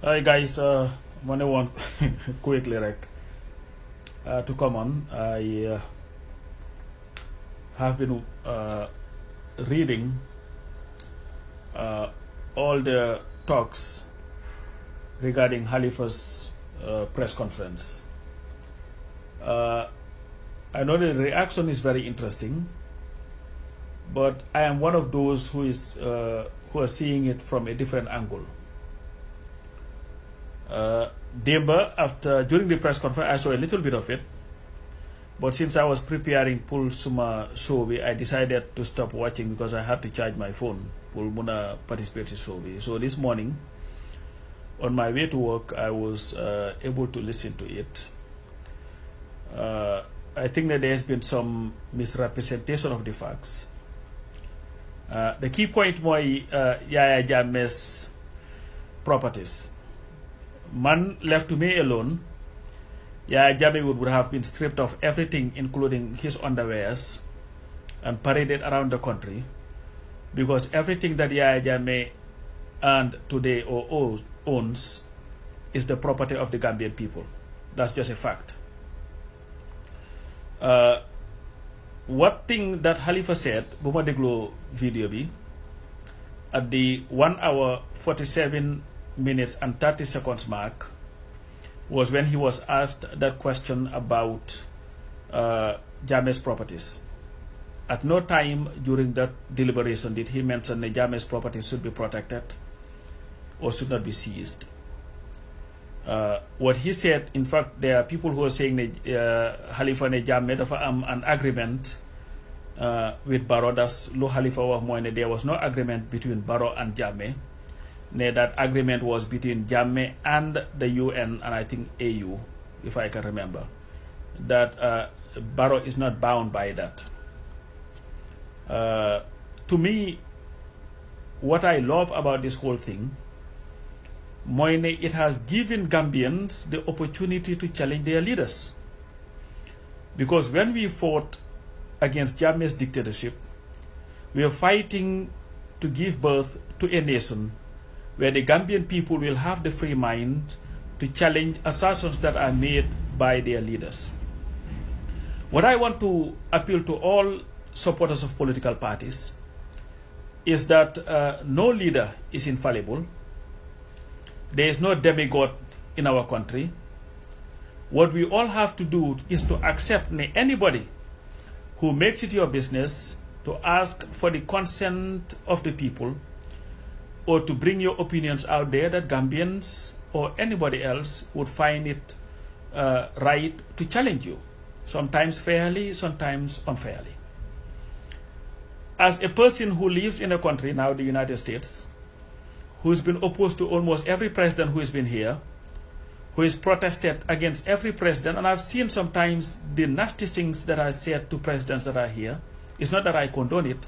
Hi guys, I want quickly to come on. I have been reading all the talks regarding Halifa's press conference. I know the reaction is very interesting, but I am one of those who are seeing it from a different angle. During the press conference, I saw a little bit of it, but since I was preparing Pasamba Jow, I decided to stop watching because I had to charge my phone to participate in show. So this morning, on my way to work, I was able to listen to it. I think that there has been some misrepresentation of the facts. The key point was Yaya Jammeh's properties. Man left to me alone, Yaya Jammeh would have been stripped of everything, including his underwears, and paraded around the country, because everything that Yaya Jammeh earned today or owns is the property of the Gambian people. That's just a fact. What thing that Halifa said, Buma Deglo video bi, at the 1 hour 47 minutes and 30 seconds mark, was when he was asked that question about Jammeh's properties. At no time during that deliberation did he mention that Jammeh's properties should be protected or should not be seized. What he said, in fact, there are people who are saying that Halifa ne Jammeh dafa an agreement with Barrow. That's lo Halifa wax moy ne there was no agreement between Barrow and Jammeh. That agreement was between Jammeh and the UN and I think AU, if I can remember. That Barrow is not bound by that. To me, what I love about this whole thing, Moine, it has given Gambians the opportunity to challenge their leaders. Because when we fought against Jammeh's dictatorship, we are fighting to give birth to a nation where the Gambian people will have the free mind to challenge assertions that are made by their leaders. What I want to appeal to all supporters of political parties is that no leader is infallible. There is no demigod in our country. What we all have to do is to accept anybody who makes it your business to ask for the consent of the people, or to bring your opinions out there that Gambians or anybody else would find it right to challenge you, sometimes fairly, sometimes unfairly. As a person who lives in a country, now the United States, who's been opposed to almost every president who has been here, who has protested against every president, and I've seen sometimes the nasty things that are said to presidents that are here. It's not that I condone it,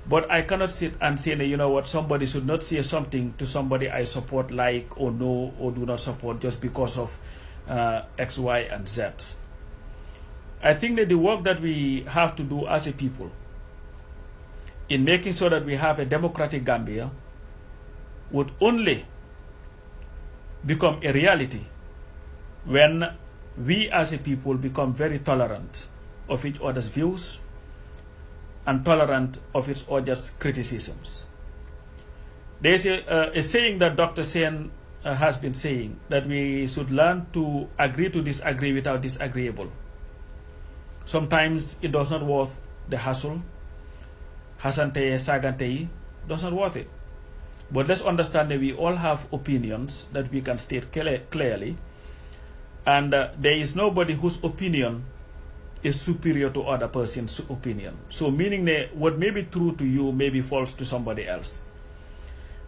but I cannot sit and say, you know what, somebody should not say something to somebody I support, like, or know, or do not support just because of X, Y, and Z. I think that the work that we have to do as a people in making sure that we have a democratic Gambia would only become a reality when we as a people become very tolerant of each other's views and tolerant of each other's criticisms. There's a saying that Dr. Sen has been saying, that we should learn to agree to disagree without disagreeable. Sometimes it does not worth the hassle. Hasante, sagante, does not worth it. But let's understand that we all have opinions that we can state clearly, and there is nobody whose opinion is superior to other person's opinion. So meaning that what may be true to you may be false to somebody else.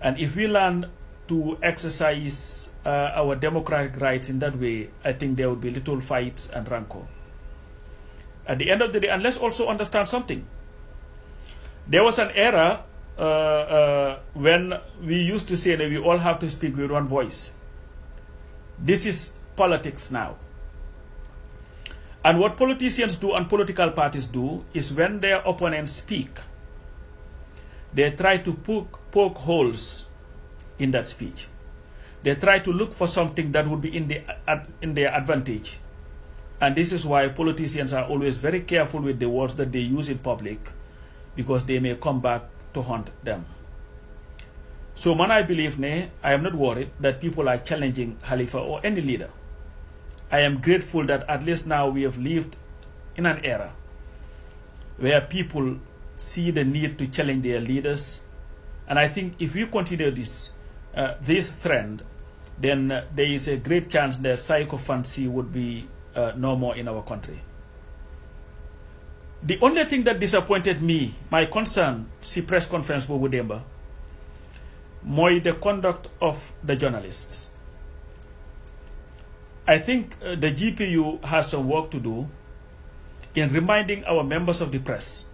And if we learn to exercise our democratic rights in that way, I think there would be little fights and rancor. At the end of the day, and let's also understand something. There was an era when we used to say that we all have to speak with one voice. This is politics now. And what politicians do and political parties do is when their opponents speak, they try to poke holes in that speech. they try to look for something that would be in their advantage. And this is why politicians are always very careful with the words that they use in public, because they may come back to haunt them. So man, I believe I am not worried that people are challenging Halifa or any leader. I am grateful that at least now we have lived in an era where people see the need to challenge their leaders. And I think if we continue this trend, then there is a great chance that sycophancy would be no more in our country. The only thing that disappointed me, my concern, see press conference Bobu Demba, the conduct of the journalists. I think the GPU has some work to do in reminding our members of the press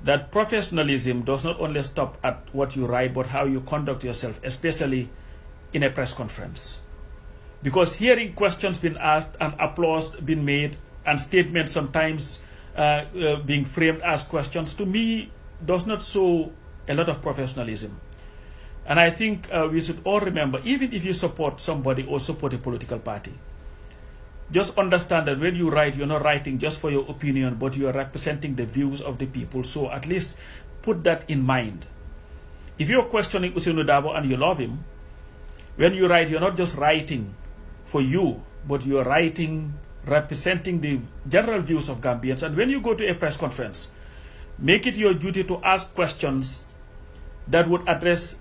that professionalism does not only stop at what you write, but how you conduct yourself, especially in a press conference. Because hearing questions being asked and applause being made and statements sometimes being framed as questions, to me, does not show a lot of professionalism. And I think we should all remember, even if you support somebody or support a political party, just understand that when you write, you're not writing just for your opinion, but you are representing the views of the people. So at least put that in mind. If you're questioning Ousainou Darboe and you love him, when you write, you're not just writing for you, but you are writing representing the general views of Gambians. And when you go to a press conference, make it your duty to ask questions that would address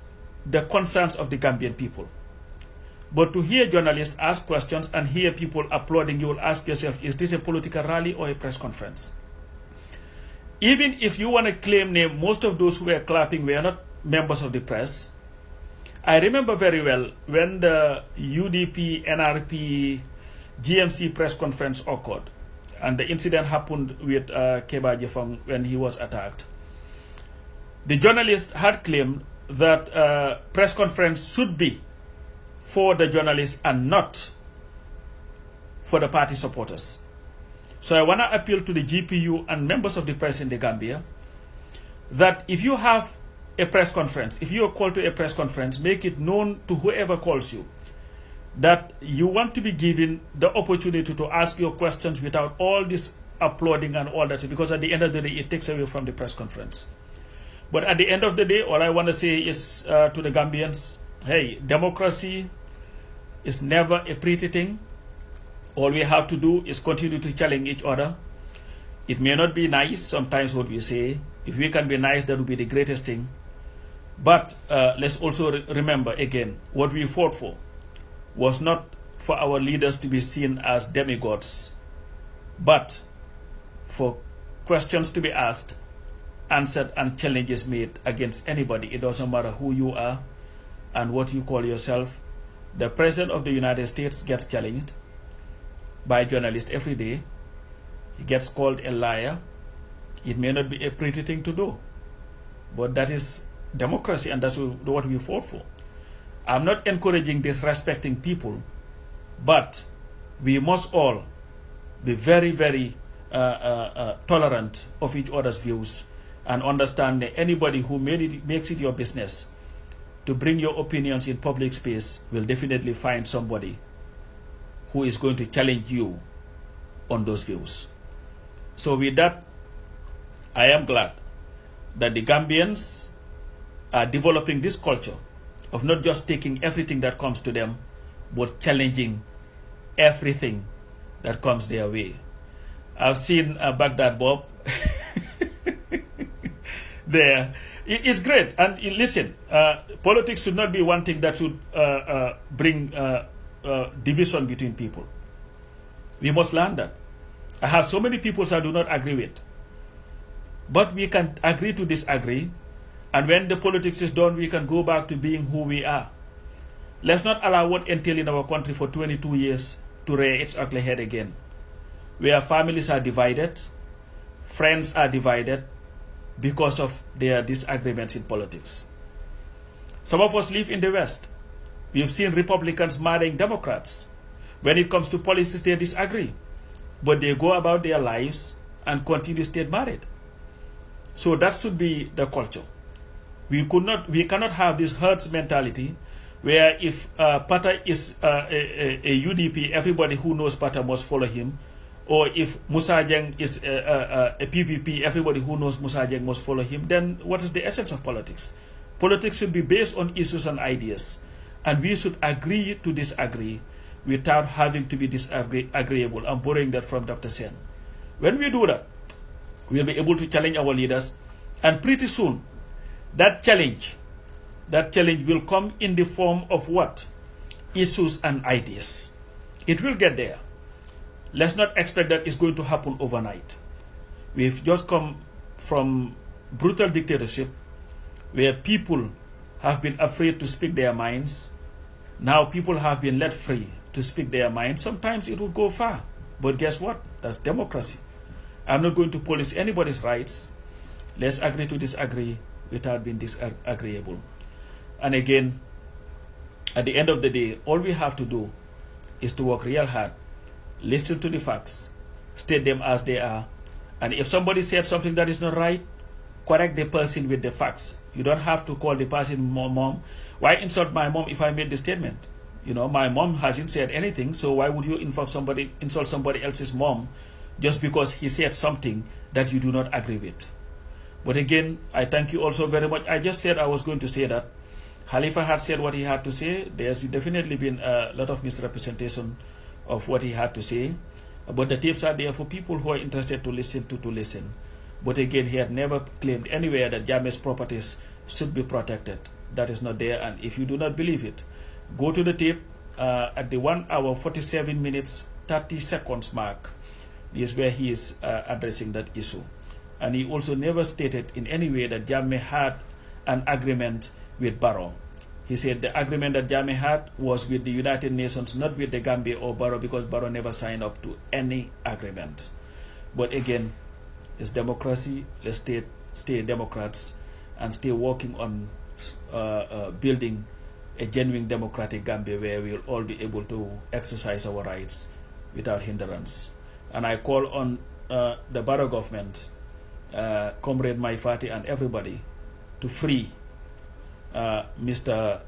the concerns of the Gambian people. But to hear journalists ask questions and hear people applauding, you will ask yourself, is this a political rally or a press conference? Even if you want to claim most of those who were clapping were not members of the press. I remember very well when the UDP, NRP, GMC press conference occurred, and the incident happened with Keba Jefang when he was attacked. The journalist had claimed that press conference should be for the journalists and not for the party supporters. So I want to appeal to the GPU and members of the press in the Gambia that if you have a press conference, if you are called to a press conference, make it known to whoever calls you that you want to be given the opportunity to ask your questions without all this applauding and all that, because at the end of the day, it takes away from the press conference. But at the end of the day, all I want to say is to the Gambians, hey, democracy is never a pretty thing. All we have to do is continue to challenge each other. It may not be nice sometimes what we say. If we can be nice, that would be the greatest thing. But let's also remember again, what we fought for was not for our leaders to be seen as demigods, but for questions to be asked, answered, and challenges made against anybody. It doesn't matter who you are and what you call yourself. The President of the United States gets challenged by journalists every day. He gets called a liar. It may not be a pretty thing to do, but that is democracy, and that's what we fought for. I'm not encouraging disrespecting people, but we must all be very, very tolerant of each other's views and understand that anybody who makes it your business to bring your opinions in public space will definitely find somebody who is going to challenge you on those views. So with that, I am glad that the Gambians are developing this culture of not just taking everything that comes to them, but challenging everything that comes their way. I've seen Baghdad Bob there. It's great. And listen, politics should not be one thing that should bring division between people. We must learn that. I have so many people I do not agree with. But we can agree to disagree. And when the politics is done, we can go back to being who we are. Let's not allow what entailed in our country for 22 years to rear its ugly head again, where families are divided, friends are divided because of their disagreements in politics. Some of us live in the West. We've seen Republicans marrying Democrats. When it comes to policies, they disagree, but they go about their lives and continue to stay married. So that should be the culture. We cannot have this herd mentality where if Pata is a UDP, everybody who knows Pata must follow him. Or if Musa Jeng is a PPP, everybody who knows Musa Jeng must follow him, then what is the essence of politics? Politics should be based on issues and ideas. And we should agree to disagree without having to be disagreeable. I'm borrowing that from Dr. Sen. When we do that, we'll be able to challenge our leaders. And pretty soon, that challenge will come in the form of what? Issues and ideas. It will get there. Let's not expect that it's going to happen overnight. We've just come from brutal dictatorship where people have been afraid to speak their minds. Now people have been let free to speak their minds. Sometimes it will go far. But guess what? That's democracy. I'm not going to police anybody's rights. Let's agree to disagree without being disagreeable. And again, at the end of the day, all we have to do is to work real hard. Listen to the facts, state them as they are, and if somebody said something that is not right, correct the person with the facts. You don't have to call the person mom. Why insult my mom if I made the statement? You know, my mom hasn't said anything, so why would you insult somebody else's mom just because he said something that you do not agree with? But again, I thank you also very much. I just said I was going to say that. Halifa had said what he had to say. There's definitely been a lot of misrepresentation of what he had to say, but the tapes are there for people who are interested to listen to listen. But again, he had never claimed anywhere that Jammeh's properties should be protected. That is not there, and if you do not believe it, go to the tape at the 1 hour 47 minutes 30 seconds mark. This is where he is addressing that issue, and he also never stated in any way that Jammeh had an agreement with Barrow. He said the agreement that Jammeh had was with the United Nations, not with the Gambia or Barrow, because Barrow never signed up to any agreement. But again, it's democracy. Let's stay Democrats and stay working on building a genuine democratic Gambia where we'll all be able to exercise our rights without hindrance. And I call on the Barrow government, Comrade Maifati and everybody, to free Mr.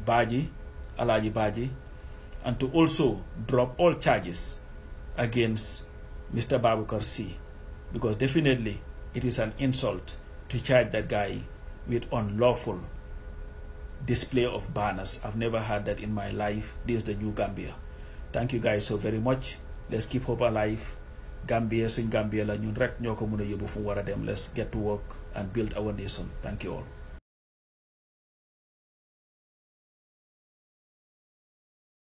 Baji, Alaji Baji, and to also drop all charges against Mr. Babukar C, because definitely it is an insult to charge that guy with unlawful display of banners. I've never had that in my life. This is the new Gambia. Thank you guys so very much. Let's keep hope alive. Gambia, suñ Gambia la ñun rek ñoko mëna yobu fu wara dem. Let's get to work and build our nation. Thank you all.